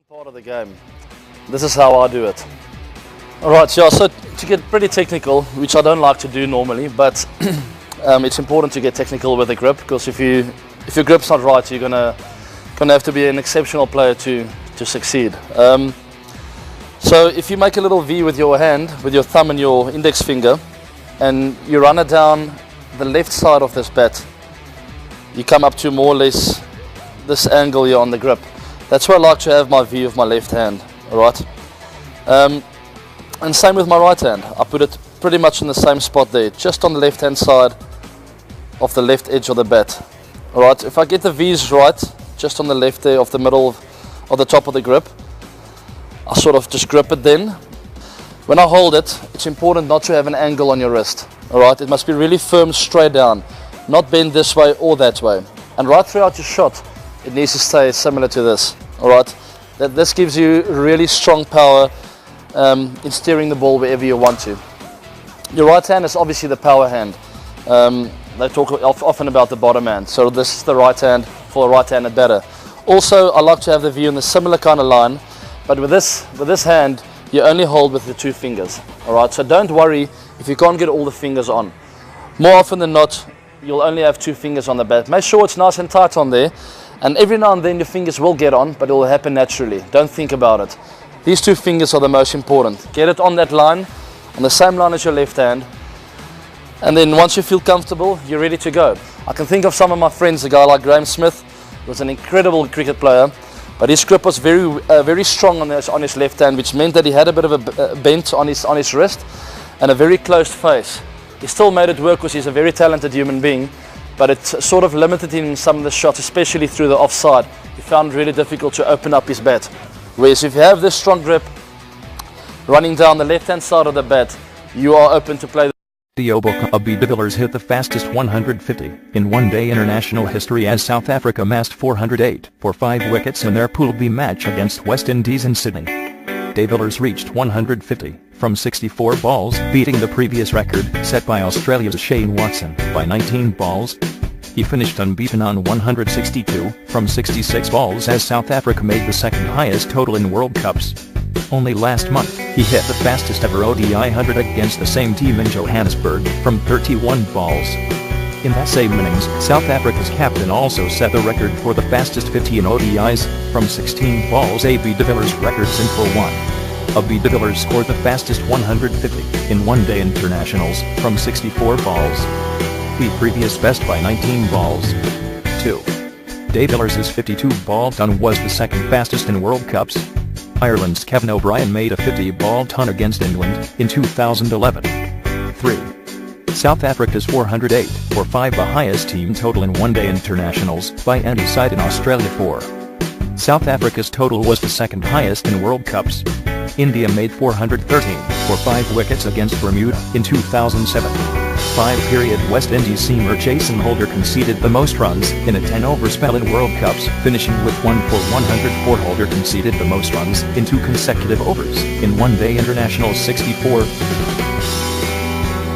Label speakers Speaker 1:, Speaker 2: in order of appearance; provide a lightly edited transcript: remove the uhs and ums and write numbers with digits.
Speaker 1: Part of the game. This is how I do it. Alright, so to get pretty technical, which I don't like to do normally, but it's important to get technical with the grip, because if your grip's not right, you're gonna have to be an exceptional player to succeed. So if you make a little V with your hand, with your thumb and your index finger, and you run it down the left side of this bat, you come up to more or less this angle here on the grip. That's where I like to have my V of my left hand, alright? And same with my right hand. I put it pretty much in the same spot there, just on the left hand side of the left edge of the bat. Alright, if I get the V's right, just on the left there of the middle of the top of the grip, I sort of just grip it then. When I hold it, it's important not to have an angle on your wrist. Alright, it must be really firm straight down, not bend this way or that way. And right throughout your shot, it needs to stay similar to this. Alright, this gives you really strong power in steering the ball wherever you want to. Your right hand is obviously the power hand. They talk often about the bottom hand, so this is the right hand for a right-handed batter. Also, I like to have the V in a similar kind of line, but with this hand, you only hold with the two fingers. Alright, so don't worry if you can't get all the fingers on. More often than not, you'll only have two fingers on the bat. Make sure it's nice and tight on there, and every now and then your fingers will get on, but it will happen naturally. Don't think about it. These two fingers are the most important. Get it on that line, on the same line as your left hand, and then once you feel comfortable, you're ready to go. I can think of some of my friends, a guy like Graham Smith, who was an incredible cricket player, but his grip was very strong on his left hand, which meant that he had a bit of a bent on his wrist and a very closed face. He still made it work because he's a very talented human being, but it sort of limited him in some of the shots, especially through the offside. He found it really difficult to open up his bat. Whereas if you have this strong grip running down the left-hand side of the bat, you are open to play.
Speaker 2: De Villiers hit the fastest 150 in one-day international history as South Africa amassed 408 for 5 wickets in their Pool B match against West Indies in Sydney. De Villiers reached 150 from 64 balls, beating the previous record set by Australia's Shane Watson by 19 balls. He finished unbeaten on 162 from 66 balls as South Africa made the second highest total in World Cups. Only last month, he hit the fastest ever ODI 100 against the same team in Johannesburg from 31 balls. In that same innings, South Africa's captain also set the record for the fastest 50 in ODIs from 16 balls. De Villiers records in for 1. De Villiers scored the fastest 150 in one-day internationals from 64 balls. The previous best by 19 balls. 2. De Villiers' 52-ball ton was the second fastest in World Cups. Ireland's Kevin O'Brien made a 50-ball ton against England in 2011. 3. South Africa's 408 for 5, the highest team total in one-day internationals by any side in Australia. 4. South Africa's total was the second highest in World Cups. India made 413 for 5 wickets against Bermuda in 2007. 5. West Indies seamer Jason Holder conceded the most runs in a 10-over spell in World Cups, finishing with 1 for 104. Holder conceded the most runs in 2 consecutive overs in one-day internationals. 64.